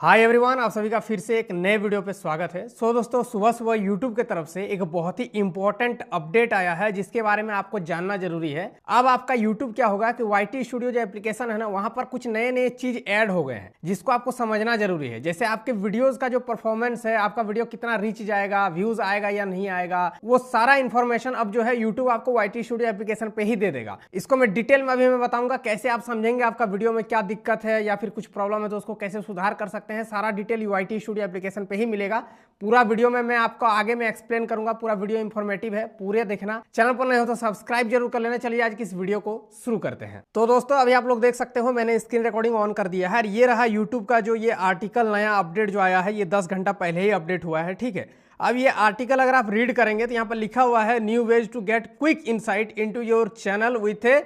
Hi everyone, आप सभी का फिर से एक नए वीडियो पे स्वागत है। दोस्तों, सुबह सुबह यूट्यूब की तरफ से एक बहुत ही इंपॉर्टेंट अपडेट आया है जिसके बारे में आपको जानना जरूरी है। अब आपका यूट्यूब क्या होगा कि YT स्टूडियो जो एप्लीकेशन है ना, वहां पर कुछ नए नए चीज ऐड हो गए हैं जिसको आपको समझना जरूरी है। जैसे आपके वीडियोज का जो परफॉर्मेंस है, आपका वीडियो कितना रीच जाएगा, व्यूज आएगा या नहीं आएगा, वो सारा इंफॉर्मेशन अब जो है यूट्यूब आपको YT स्टूडियो एप्लीकेशन पे ही दे देगा। इसको मैं डिटेल में अभी मैं बताऊंगा कैसे आप समझेंगे आपका वीडियो में क्या दिक्कत है या फिर कुछ प्रॉब्लम है तो उसको कैसे सुधार कर सकते हैं। सारा डिटेल YT स्टूडियो एप्लीकेशन पे ही मिलेगा। पूरा वीडियो में मैं आपको आगे में एक्सप्लेन करूंगा। पूरा वीडियो इंफॉर्मेटिव है, पूरे देखना। चैनल पर नए हो तो सब्सक्राइब जरूर कर लेना। चलिए आज की इस वीडियो को शुरू करते हैं। तो दोस्तों, अभी आप लोग देख सकते हो मैंने स्क्रीन रिकॉर्डिंग ऑन कर दिया है। ये रहा यूट्यूब का जो ये आर्टिकल नया अपडेट जो आया है, ये 10 घंटा पहले ही अपडेट हुआ है। ठीक है, अब ये आर्टिकल अगर आप रीड करेंगे तो यहाँ पर लिखा हुआ है new ways to get quick insight into your channel with a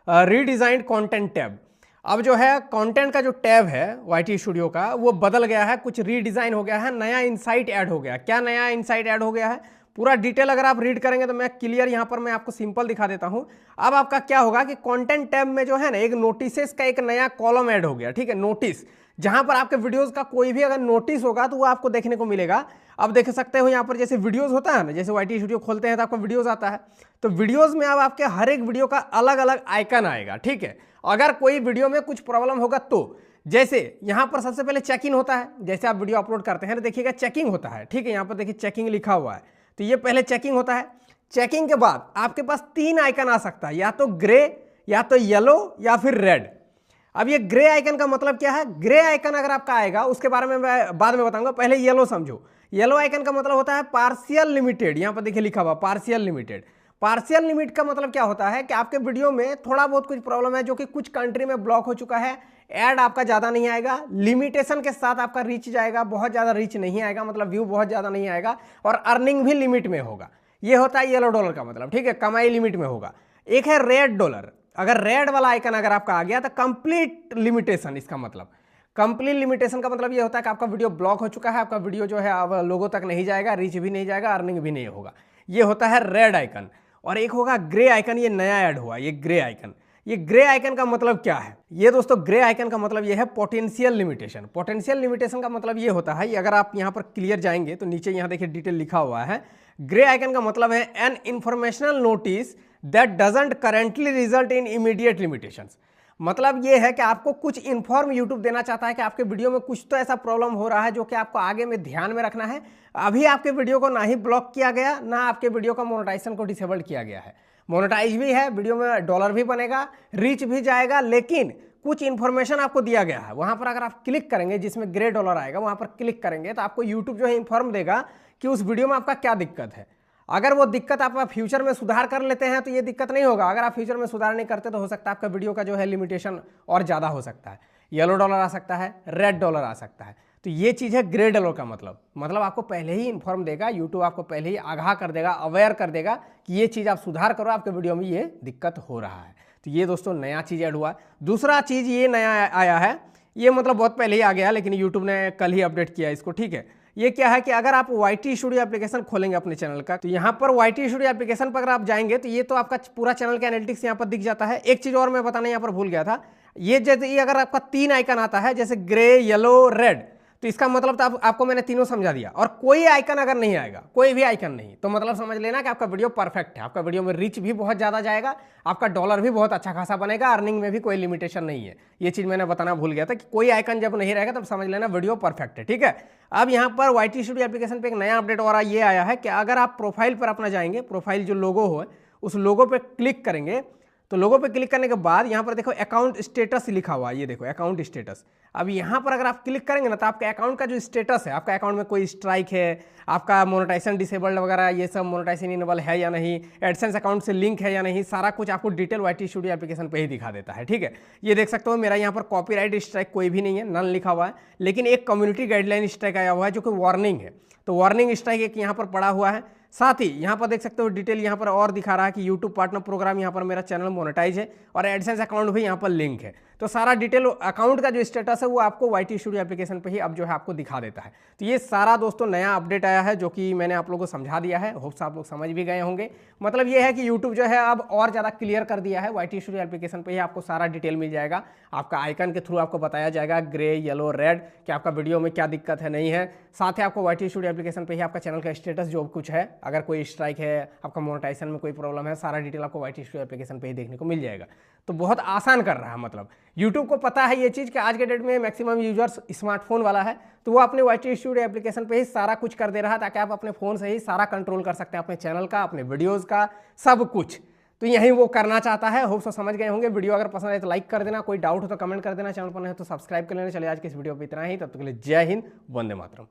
redesigned content tab. अब जो है कंटेंट का जो टैब है YT स्टूडियो का, वो बदल गया है, कुछ रीडिजाइन हो गया है, नया इनसाइट ऐड हो गया। क्या नया इनसाइट ऐड हो गया है, पूरा डिटेल अगर आप रीड करेंगे तो मैं क्लियर यहाँ पर मैं आपको सिंपल दिखा देता हूँ। अब आपका क्या होगा कि कंटेंट टैब में जो है ना, एक नोटिसेस का एक नया कॉलम ऐड हो गया। ठीक है, नोटिस, जहां पर आपके वीडियोस का कोई भी अगर नोटिस होगा तो वो आपको देखने को मिलेगा। अब देख सकते हो यहाँ पर जैसे वीडियोस होता है ना, जैसे YT स्टूडियो खोलते हैं तो आपको वीडियोस आता है, तो वीडियोस में अब आपके हर एक वीडियो का अलग अलग आइकन आएगा। ठीक है, अगर कोई वीडियो में कुछ प्रॉब्लम होगा तो जैसे यहाँ पर सबसे पहले चेक इन होता है। जैसे आप वीडियो अपलोड करते हैं तो देखिएगा चेकिंग होता है। ठीक है, यहाँ पर देखिए चेकिंग लिखा हुआ है, तो ये पहले चेकिंग होता है। चेकिंग के बाद आपके पास 3 आइकन आ सकता है, या तो ग्रे, या तो येलो, या फिर रेड। अब ये ग्रे आइकन का मतलब क्या है? ग्रे आइकन अगर आपका आएगा उसके बारे में मैं बाद में बताऊंगा, पहले येलो समझो। येलो आइकन का मतलब होता है पार्शियल लिमिटेड। यहाँ पर देखिए लिखा हुआ पार्शियल लिमिटेड। पार्शियल लिमिट का मतलब क्या होता है कि आपके वीडियो में थोड़ा बहुत कुछ प्रॉब्लम है जो कि कुछ कंट्री में ब्लॉक हो चुका है, ऐड आपका ज्यादा नहीं आएगा, लिमिटेशन के साथ आपका रीच जाएगा, बहुत ज्यादा रीच नहीं आएगा, मतलब व्यू बहुत ज्यादा नहीं आएगा, और अर्निंग भी लिमिट में होगा। ये होता है येलो डॉलर का मतलब। ठीक है, कमाई लिमिट में होगा। एक है रेड डॉलर। अगर रेड वाला आइकन अगर आपका आ गया तो कंप्लीट लिमिटेशन, इसका मतलब कंप्लीट लिमिटेशन का मतलब ये होता है कि आपका वीडियो ब्लॉक हो चुका है, आपका वीडियो जो है अब लोगों तक नहीं जाएगा, रीच भी नहीं जाएगा, अर्निंग भी नहीं होगा। ये होता है रेड आइकन। और एक होगा ग्रे आइकन, ये नया ऐड हुआ ये ग्रे आइकन। ये ग्रे आइकन का मतलब क्या है? ये दोस्तों ग्रे आइकन का मतलब ये है पोटेंशियल लिमिटेशन। पोटेंशियल लिमिटेशन का मतलब ये होता है, ये अगर आप यहाँ पर क्लियर जाएंगे तो नीचे यहाँ देखिए डिटेल लिखा हुआ है। ग्रे आइकन का मतलब है an informational notice that doesn't currently result in immediate limitations. मतलब ये है कि आपको कुछ इन्फॉर्म यूट्यूब देना चाहता है कि आपके वीडियो में कुछ तो ऐसा प्रॉब्लम हो रहा है जो कि आपको आगे में ध्यान में रखना है। अभी आपके वीडियो को ना ही ब्लॉक किया गया, ना आपके वीडियो का मोनेटाइजेशन को डिसेबल्ड किया गया है। मोनेटाइज भी है, वीडियो में डॉलर भी बनेगा, रीच भी जाएगा, लेकिन कुछ इन्फॉर्मेशन आपको दिया गया है। वहां पर अगर आप क्लिक करेंगे, जिसमें ग्रे डॉलर आएगा, वहां पर क्लिक करेंगे तो आपको यूट्यूब जो है इन्फॉर्म देगा कि उस वीडियो में आपका क्या दिक्कत है। अगर वो दिक्कत आप फ्यूचर में सुधार कर लेते हैं तो ये दिक्कत नहीं होगा। अगर आप फ्यूचर में सुधार नहीं करते तो हो सकता है आपका वीडियो का जो है लिमिटेशन और ज़्यादा हो सकता है। येलो डॉलर आ सकता है, रेड डॉलर आ सकता है। तो ये चीज़ है ग्रे डॉलर का मतलब आपको पहले ही इन्फॉर्म देगा, यूट्यूब आपको पहले ही आगाह कर देगा, अवेयर कर देगा कि ये चीज़ आप सुधार करो, आपके वीडियो में ये दिक्कत हो रहा है। तो ये दोस्तों नया चीज़ ऐड हुआ। दूसरा चीज़ ये नया आया है, ये मतलब बहुत पहले ही आ गया लेकिन यूट्यूब ने कल ही अपडेट किया इसको। ठीक है, ये क्या है कि अगर आप YT स्टूडियो एप्लीकेशन खोलेंगे अपने चैनल का, तो यहाँ पर YT स्टूडियो एप्लीकेशन पर अगर आप जाएंगे तो ये तो आपका पूरा चैनल का एनालिटिक्स यहाँ पर दिख जाता है। एक चीज और मैं बताना यहाँ पर भूल गया था, ये जैसे अगर आपका 3 आइकन आता है, जैसे ग्रे, येलो, रेड, तो इसका मतलब तो आपको मैंने तीनों समझा दिया। और कोई आइकन अगर नहीं आएगा, कोई भी आइकन नहीं, तो मतलब समझ लेना कि आपका वीडियो परफेक्ट है, आपका वीडियो में रीच भी बहुत ज्यादा जाएगा, आपका डॉलर भी बहुत अच्छा खासा बनेगा, अर्निंग में भी कोई लिमिटेशन नहीं है। ये चीज मैंने बताना भूल गया था कि कोई आइकन जब नहीं रहेगा तब समझ लेना वीडियो परफेक्ट है। ठीक है, अब यहाँ पर YT स्टूडियो एप्लीकेशन पे एक नया अपडेट और ये आया है कि अगर आप प्रोफाइल पर अपना जाएंगे, प्रोफाइल जो लोगो हो उस लोगो पे क्लिक करेंगे, तो लोगों पे क्लिक करने के बाद यहाँ पर देखो अकाउंट स्टेटस लिखा हुआ है, ये देखो अकाउंट स्टेटस। अब यहाँ पर अगर आप क्लिक करेंगे ना तो आपके अकाउंट का जो स्टेटस है, आपका अकाउंट में कोई स्ट्राइक है, आपका मोनेटाइजेशन डिसेबल्ड वगैरह ये सब, मोनेटाइजेशन इनेबल है या नहीं, एडसेंस अकाउंट से लिंक है या नहीं, सारा कुछ आपको डिटेल YT स्टूडियो एप्लीकेशन पे ही दिखा देता है। ठीक है, ये देख सकते हो मेरा यहाँ पर कॉपीराइट स्ट्राइक कोई भी नहीं है, नन लिखा हुआ है, लेकिन एक कम्युनिटी गाइडलाइन स्ट्राइक आया हुआ है जो कि वार्निंग है। तो वार्निंग स्ट्राइक एक यहाँ पर पड़ा हुआ है। साथ ही यहाँ पर देख सकते हो डिटेल यहाँ पर और दिखा रहा है कि यूट्यूब पार्टनर प्रोग्राम, यहाँ पर मेरा चैनल मोनेटाइज है और एडसेंस अकाउंट भी यहाँ पर लिंक है। तो सारा डिटेल अकाउंट का जो स्टेटस है वो आपको YT स्टूडियो एप्लीकेशन पे ही अब जो है आपको दिखा देता है। तो ये सारा दोस्तों नया अपडेट आया है जो कि मैंने आप लोगों को समझा दिया है, होप्स आप लोग समझ भी गए होंगे। मतलब ये है कि यूट्यूब जो है अब और ज़्यादा क्लियर कर दिया है, YT स्टूडियो एप्लीकेशन पे ही आपको सारा डिटेल मिल जाएगा। आपका आइकन के थ्रू आपको बताया जाएगा ग्रे, येलो, रेड कि आपका वीडियो में क्या दिक्कत है नहीं है। साथ ही आपको YT स्टूडियो एप्लीकेशन पे ही आपका चैनल का स्टेटस जो कुछ है, अगर कोई स्ट्राइक है, आपका मोनेटाइजेशन में कोई प्रॉब्लम है, सारा डिटेल आपको YT स्टूडियो एप्लीकेशन पे ही देखने को मिल जाएगा। तो बहुत आसान कर रहा है। मतलब यूट्यूब को पता है ये चीज़ कि आज के डेट में मैक्सिमम यूजर्स स्मार्टफोन वाला है, तो वो अपने YT स्टूडियो एप्लीकेशन पे ही सारा कुछ कर दे रहा है ताकि आप अपने फ़ोन से ही सारा कंट्रोल कर सकते हैं अपने चैनल का, अपने वीडियोज़ का, सब कुछ। तो यही वो करना चाहता है। होप सो समझ गए होंगे। वीडियो अगर पसंद आए तो लाइक कर देना, कोई डाउट हो तो कमेंट कर देना, चैनल पर नहीं तो सब्सक्राइब कर लेना। चलिए आज की इस वीडियो पे इतना ही, तब तक के लिए जय हिंद, वंदे मातरम।